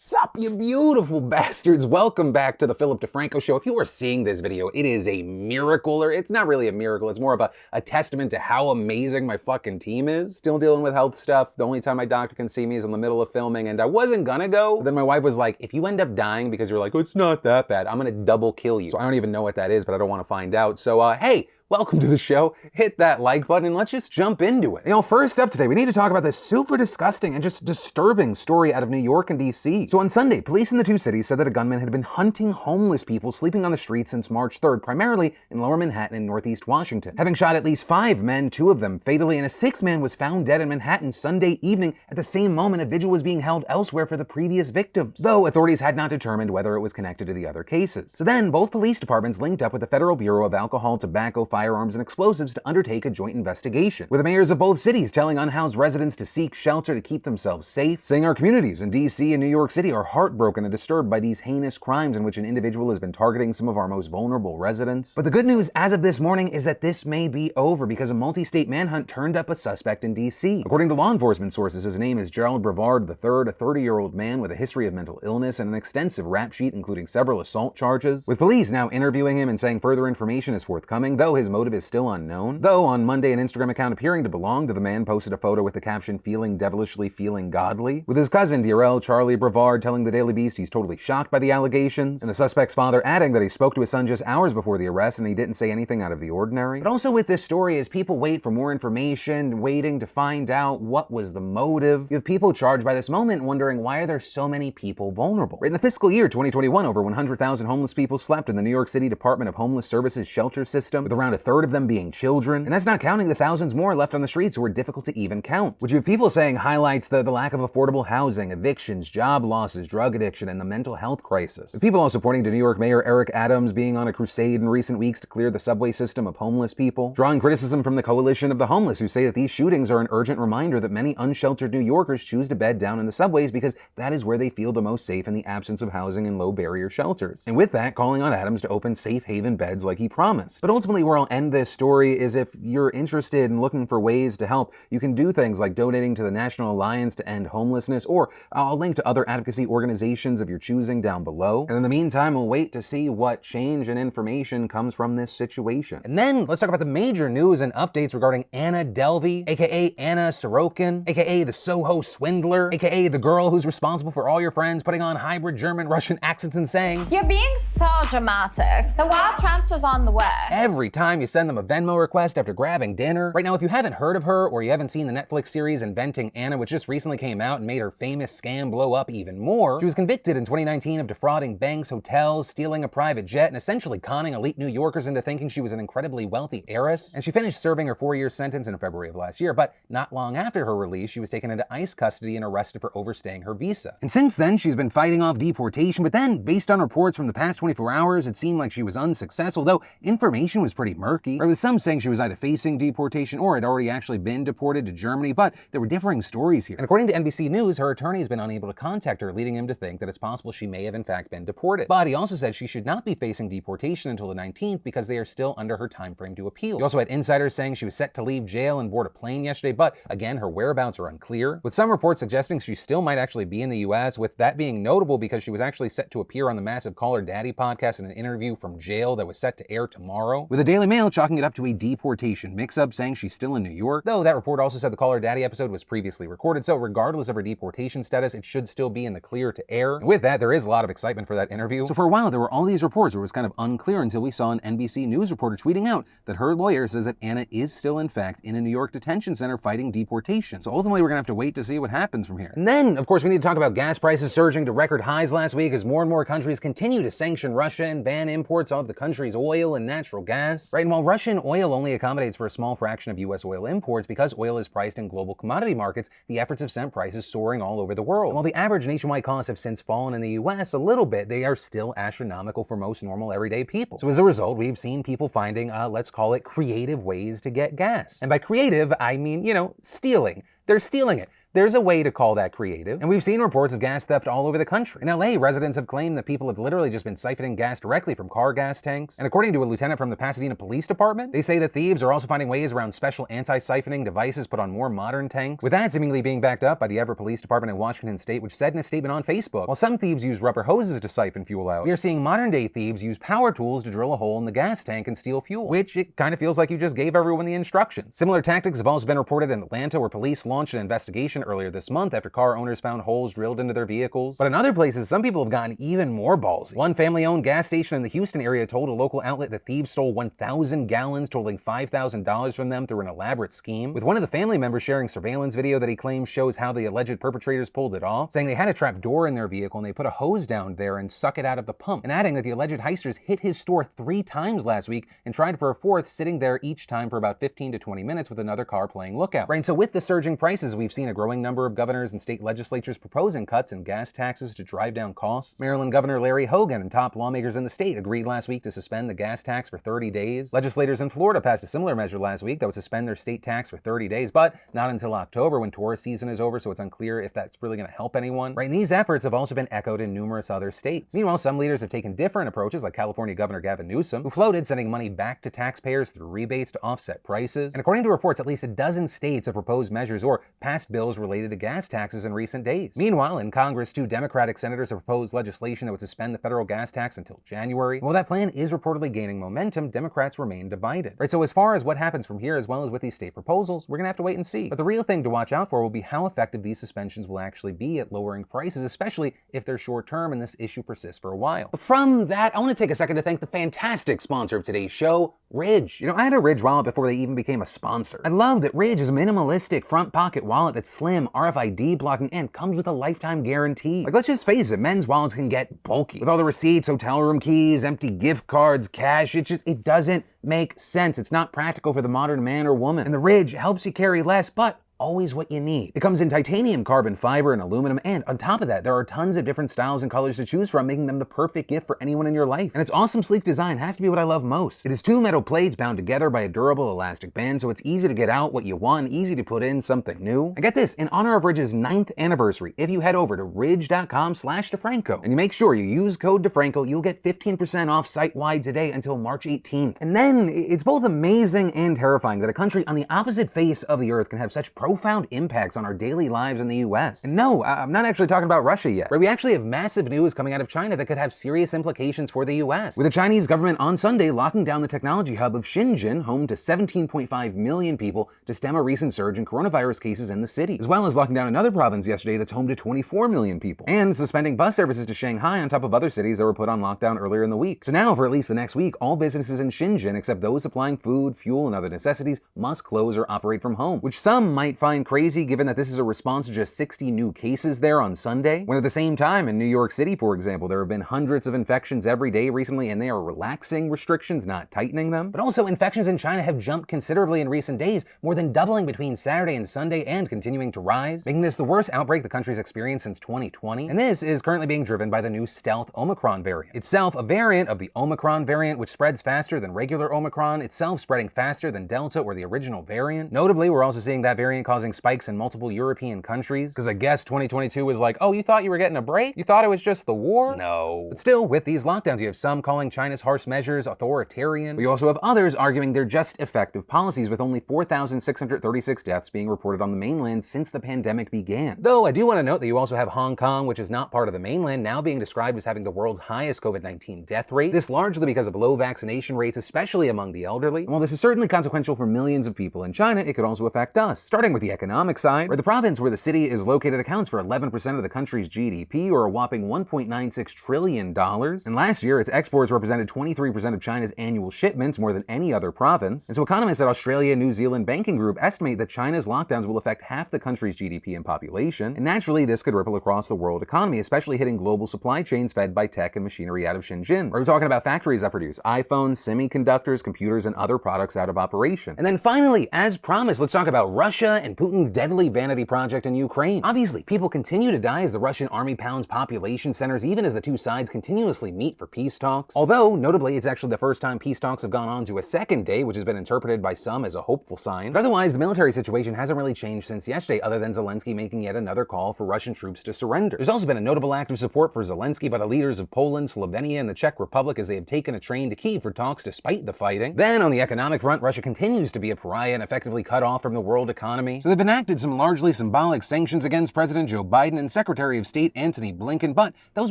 Sup, you beautiful bastards! Welcome back to the Philip DeFranco Show. If you are seeing this video, it is a miracle, or it's not really a miracle, it's more of a testament to how amazing my fucking team is. Still dealing with health stuff. The only time my doctor can see me is in the middle of filming, and I wasn't gonna go, but then my wife was like, if you end up dying because you're like, oh, it's not that bad, I'm gonna double kill you. So I don't even know what that is, but I don't want to find out. So, hey, welcome to the show. Hit that like button and let's just jump into it. First up today, we need to talk about this super disgusting and just disturbing story out of New York and DC. So on Sunday, police in the two cities said that a gunman had been hunting homeless people sleeping on the streets since March 3rd, primarily in Lower Manhattan and Northeast Washington, having shot at least 5 men, 2 of them fatally, and a 6th man was found dead in Manhattan Sunday evening. At the same moment, a vigil was being held elsewhere for the previous victims, though authorities had not determined whether it was connected to the other cases. So then, both police departments linked up with the Federal Bureau of Alcohol, Tobacco, Firearms, and Explosives to undertake a joint investigation, with the mayors of both cities telling unhoused residents to seek shelter to keep themselves safe, saying our communities in DC and New York City are heartbroken and disturbed by these heinous crimes in which an individual has been targeting some of our most vulnerable residents. But the good news as of this morning is that this may be over, because a multi-state manhunt turned up a suspect in DC. According to law enforcement sources, his name is Gerald Brevard III, a 30-year-old man with a history of mental illness and an extensive rap sheet including several assault charges, with police now interviewing him and saying further information is forthcoming, though his motive is still unknown. Though on Monday, an Instagram account appearing to belong to the man posted a photo with the caption, "Feeling devilishly, feeling godly," with his cousin Darrell Charlie Brevard telling the Daily Beast he's totally shocked by the allegations, and the suspect's father adding that he spoke to his son just hours before the arrest and he didn't say anything out of the ordinary. But also with this story, as people wait for more information, waiting to find out what was the motive, you have people charged by this moment wondering, why are there so many people vulnerable? In the fiscal year 2021, over 100,000 homeless people slept in the New York City Department of Homeless Services shelter system, with around a third of them being children, and that's not counting the thousands more left on the streets who are difficult to even count, which you have people saying highlights the lack of affordable housing, evictions, job losses, drug addiction, and the mental health crisis. With people also pointing to New York Mayor Eric Adams being on a crusade in recent weeks to clear the subway system of homeless people, drawing criticism from the Coalition of the Homeless, who say that these shootings are an urgent reminder that many unsheltered New Yorkers choose to bed down in the subways because that is where they feel the most safe in the absence of housing and low barrier shelters. And with that, calling on Adams to open safe haven beds like he promised. But ultimately, where I'll end this story is, if you're interested in looking for ways to help, you can do things like donating to the National Alliance to End Homelessness, or I'll link to other advocacy organizations of your choosing down below. And in the meantime, we'll wait to see what change and information comes from this situation. And then let's talk about the major news and updates regarding Anna Delvey, aka Anna Sorokin, aka the Soho swindler, aka the girl who's responsible for all your friends putting on hybrid German-Russian accents and saying, "You're being so dramatic. The wire transfer's on the way." every time you send them a Venmo request after grabbing dinner. Right now, if you haven't heard of her, or you haven't seen the Netflix series Inventing Anna, which just recently came out and made her famous scam blow up even more, she was convicted in 2019 of defrauding banks, hotels, stealing a private jet, and essentially conning elite New Yorkers into thinking she was an incredibly wealthy heiress. And she finished serving her 4-year sentence in February of last year, but not long after her release, she was taken into ICE custody and arrested for overstaying her visa. And since then, she's been fighting off deportation, but then, based on reports from the past 24 hours, it seemed like she was unsuccessful, though information was pretty murky, with some saying she was either facing deportation or had already actually been deported to Germany, but there were differing stories here. And according to NBC News, her attorney has been unable to contact her, leading him to think that it's possible she may have in fact been deported. But he also said she should not be facing deportation until the 19th because they are still under her time frame to appeal. He also had insiders saying she was set to leave jail and board a plane yesterday, but again, her whereabouts are unclear, with some reports suggesting she still might actually be in the US, with that being notable because she was actually set to appear on the massive Call Her Daddy podcast in an interview from jail that was set to air tomorrow, with the Daily Mail chalking it up to a deportation mix-up, saying she's still in New York, though that report also said the Call Her Daddy episode was previously recorded, so regardless of her deportation status, it should still be in the clear to air. And with that, there is a lot of excitement for that interview. So for a while, there were all these reports where it was kind of unclear until we saw an NBC News reporter tweeting out that her lawyer says that Anna is still in fact in a New York detention center fighting deportation. So ultimately, we're gonna have to wait to see what happens from here. And then, of course, we need to talk about gas prices surging to record highs last week as more and more countries continue to sanction Russia and ban imports of the country's oil and natural gas. Right, and while Russian oil only accommodates for a small fraction of US oil imports, because oil is priced in global commodity markets, the efforts have sent prices soaring all over the world. And while the average nationwide costs have since fallen in the US a little bit, they are still astronomical for most normal everyday people. So as a result, we've seen people finding, let's call it creative ways to get gas. And by creative, I mean, stealing. They're stealing it. there's a way to call that creative. And we've seen reports of gas theft all over the country. In LA, residents have claimed that people have literally just been siphoning gas directly from car gas tanks. And according to a lieutenant from the Pasadena Police Department, they say that thieves are also finding ways around special anti-siphoning devices put on more modern tanks, with that seemingly being backed up by the Everett Police Department in Washington State, which said in a statement on Facebook, while some thieves use rubber hoses to siphon fuel out, we are seeing modern-day thieves use power tools to drill a hole in the gas tank and steal fuel, which it kind of feels like you just gave everyone the instructions. Similar tactics have also been reported in Atlanta, where police launched an investigation earlier this month after car owners found holes drilled into their vehicles. But in other places, some people have gotten even more ballsy. One family-owned gas station in the Houston area told a local outlet that thieves stole 1,000 gallons totaling $5,000 from them through an elaborate scheme, with one of the family members sharing surveillance video that he claims shows how the alleged perpetrators pulled it off, saying they had a trap door in their vehicle and they put a hose down there and suck it out of the pump, and adding that the alleged heisters hit his store 3 times last week and tried for a 4th, sitting there each time for about 15 to 20 minutes with another car playing lookout. Right, and so with the surging prices, we've seen a growing number of governors and state legislatures proposing cuts in gas taxes to drive down costs. Maryland Governor Larry Hogan and top lawmakers in the state agreed last week to suspend the gas tax for 30 days. Legislators in Florida passed a similar measure last week that would suspend their state tax for 30 days, but not until October when tourist season is over, so it's unclear if that's really going to help anyone. Right, and these efforts have also been echoed in numerous other states. Meanwhile, some leaders have taken different approaches, like California Governor Gavin Newsom, who floated sending money back to taxpayers through rebates to offset prices. And according to reports, at least a dozen states have proposed measures or passed bills related to gas taxes in recent days. Meanwhile, in Congress, 2 Democratic senators have proposed legislation that would suspend the federal gas tax until January. And while that plan is reportedly gaining momentum, Democrats remain divided. Right, so as far as what happens from here, as well as with these state proposals, we're gonna have to wait and see. But the real thing to watch out for will be how effective these suspensions will actually be at lowering prices, especially if they're short term and this issue persists for a while. But from that, I want to take a second to thank the fantastic sponsor of today's show, Ridge. You know, I had a Ridge wallet before they even became a sponsor. I love that Ridge is a minimalistic front pocket wallet that's slim, RFID blocking, and comes with a lifetime guarantee. Like, let's just face it, men's wallets can get bulky. With all the receipts, hotel room keys, empty gift cards, cash, it doesn't make sense. It's not practical for the modern man or woman. And the Ridge helps you carry less, but always what you need. It comes in titanium, carbon fiber, and aluminum, and on top of that, there are tons of different styles and colors to choose from, making them the perfect gift for anyone in your life. And its awesome, sleek design has to be what I love most. It is 2 metal plates bound together by a durable elastic band, so it's easy to get out what you want, easy to put in something new. And get this, in honor of Ridge's 9th anniversary, if you head over to ridge.com/DeFranco and you make sure you use code DeFranco, you'll get 15% off site-wide today until March 18th. And then, it's both amazing and terrifying that a country on the opposite face of the earth can have such profound impacts on our daily lives in the US. And no, I'm not actually talking about Russia yet. Right, we actually have massive news coming out of China that could have serious implications for the US. With the Chinese government on Sunday locking down the technology hub of Shenzhen, home to 17.5 million people, to stem a recent surge in coronavirus cases in the city, as well as locking down another province yesterday that's home to 24 million people, and suspending bus services to Shanghai on top of other cities that were put on lockdown earlier in the week. So now, for at least the next week, all businesses in Shenzhen, except those supplying food, fuel, and other necessities, must close or operate from home, which some might find crazy given that this is a response to just 60 new cases there on Sunday, when at the same time in New York City, for example, there have been hundreds of infections every day recently, and they are relaxing restrictions, not tightening them. But also, infections in China have jumped considerably in recent days, more than doubling between Saturday and Sunday and continuing to rise, making this the worst outbreak the country's experienced since 2020. And this is currently being driven by the new stealth Omicron variant. Itself a variant of the Omicron variant, which spreads faster than regular Omicron, itself spreading faster than Delta or the original variant. Notably, we're also seeing that variant causing spikes in multiple European countries, because I guess 2022 was like, oh, you thought you were getting a break? You thought it was just the war? No. But still, with these lockdowns, you have some calling China's harsh measures authoritarian, but you also have others arguing they're just effective policies, with only 4,636 deaths being reported on the mainland since the pandemic began. Though I do want to note that you also have Hong Kong, which is not part of the mainland, now being described as having the world's highest COVID-19 death rate, this largely because of low vaccination rates, especially among the elderly. And while this is certainly consequential for millions of people in China, it could also affect us, starting with the economic side, where the province where the city is located accounts for 11% of the country's GDP, or a whopping $1.96 trillion. And last year, its exports represented 23% of China's annual shipments, more than any other province. And so economists at Australia New Zealand Banking Group estimate that China's lockdowns will affect half the country's GDP and population. And naturally, this could ripple across the world economy, especially hitting global supply chains fed by tech and machinery out of Shenzhen. We're talking about factories that produce iPhones, semiconductors, computers, and other products out of operation. And then finally, as promised, let's talk about Russia China and Putin's deadly vanity project in Ukraine. Obviously, people continue to die as the Russian army pounds population centers, even as the two sides continuously meet for peace talks. Although, notably, it's actually the first time peace talks have gone on to a second day, which has been interpreted by some as a hopeful sign. But otherwise, the military situation hasn't really changed since yesterday, other than Zelensky making yet another call for Russian troops to surrender. There's also been a notable act of support for Zelensky by the leaders of Poland, Slovenia, and the Czech Republic as they have taken a train to Kyiv for talks despite the fighting. Then, on the economic front, Russia continues to be a pariah and effectively cut off from the world economy. So they've enacted some largely symbolic sanctions against President Joe Biden and Secretary of State Antony Blinken, but those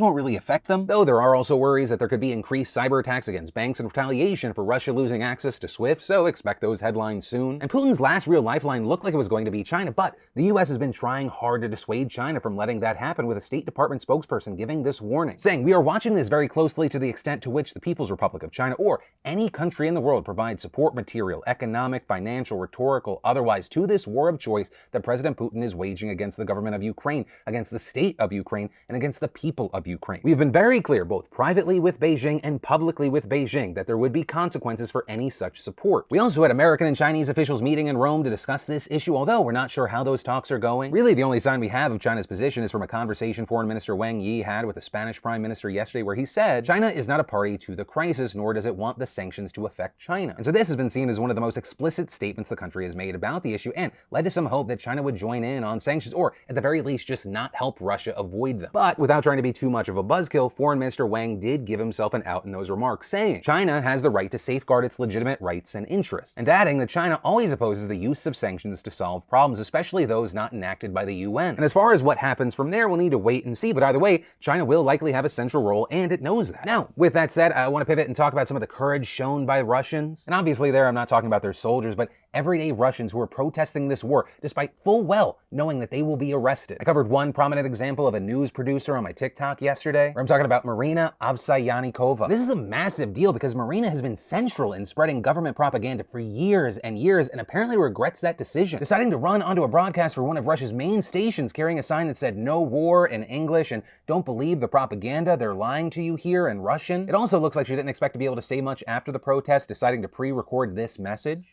won't really affect them. Though there are also worries that there could be increased cyber attacks against banks in retaliation for Russia losing access to SWIFT, so expect those headlines soon. And Putin's last real lifeline looked like it was going to be China, but the US has been trying hard to dissuade China from letting that happen, with a State Department spokesperson giving this warning, saying, "We are watching this very closely to the extent to which the People's Republic of China or any country in the world provides support material, economic, financial, rhetorical, otherwise, to this war of choice that President Putin is waging against the government of Ukraine, against the state of Ukraine, and against the people of Ukraine. We have been very clear, both privately with Beijing and publicly with Beijing, that there would be consequences for any such support." We also had American and Chinese officials meeting in Rome to discuss this issue, although we're not sure how those talks are going. Really, the only sign we have of China's position is from a conversation Foreign Minister Wang Yi had with the Spanish Prime Minister yesterday, where he said China is not a party to the crisis, nor does it want the sanctions to affect China. And so this has been seen as one of the most explicit statements the country has made about the issue, and led to some hope that China would join in on sanctions, or at the very least just not help Russia avoid them. But without trying to be too much of a buzzkill, Foreign Minister Wang did give himself an out in those remarks, saying China has the right to safeguard its legitimate rights and interests, and adding that China always opposes the use of sanctions to solve problems, especially those not enacted by the UN. And as far as what happens from there, we'll need to wait and see, but either way, China will likely have a central role, and it knows that. Now, with that said, I want to pivot and talk about some of the courage shown by Russians. And obviously there, I'm not talking about their soldiers, but everyday Russians who are protesting this war, despite full well knowing that they will be arrested. I covered one prominent example of a news producer on my TikTok yesterday, where I'm talking about Marina Ovsyannikova. This is a massive deal because Marina has been central in spreading government propaganda for years and years, and apparently regrets that decision, deciding to run onto a broadcast for one of Russia's main stations carrying a sign that said "No war" in English and "Don't believe the propaganda, they're lying to you" here in Russian. It also looks like she didn't expect to be able to say much after the protest, deciding to pre-record this message.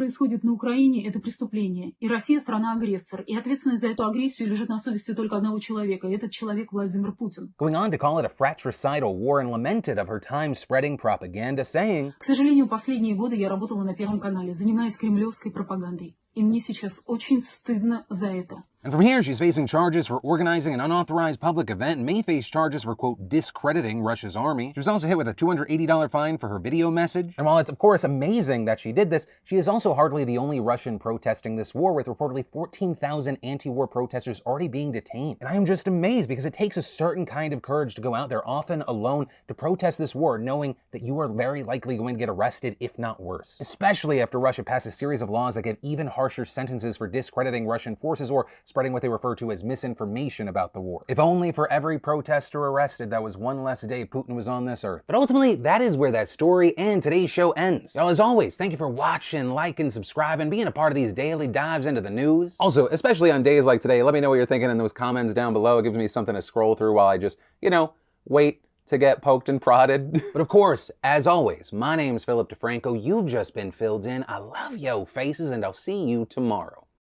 Происходит на Украине, это преступление. И Россия страна-агрессор. И ответственность за эту агрессию лежит на совести только одного человека. И этот человек Владимир Путин. Going on to call it a fratricidal war and lamented of her time spreading propaganda, saying, К сожалению, последние годы я работала на Первом канале, занимаясь кремлевской пропагандой. И мне сейчас очень стыдно за это. And from here, she's facing charges for organizing an unauthorized public event and may face charges for, quote, discrediting Russia's army. She was also hit with a $280 fine for her video message. And while it's, of course, amazing that she did this, she is also hardly the only Russian protesting this war, with reportedly 14,000 anti-war protesters already being detained. And I am just amazed because it takes a certain kind of courage to go out there, often alone, to protest this war, knowing that you are very likely going to get arrested, if not worse. Especially after Russia passed a series of laws that give even harsher sentences for discrediting Russian forces or spreading what they refer to as misinformation about the war. If only for every protester arrested, that was one less day Putin was on this earth. But ultimately, that is where that story and today's show ends. Y'all, as always, thank you for watching, liking, subscribing, being a part of these daily dives into the news. Also, especially on days like today, let me know what you're thinking in those comments down below. It gives me something to scroll through while I just, wait to get poked and prodded. But of course, as always, my name's Philip DeFranco. You've just been filled in. I love yo faces, and I'll see you tomorrow.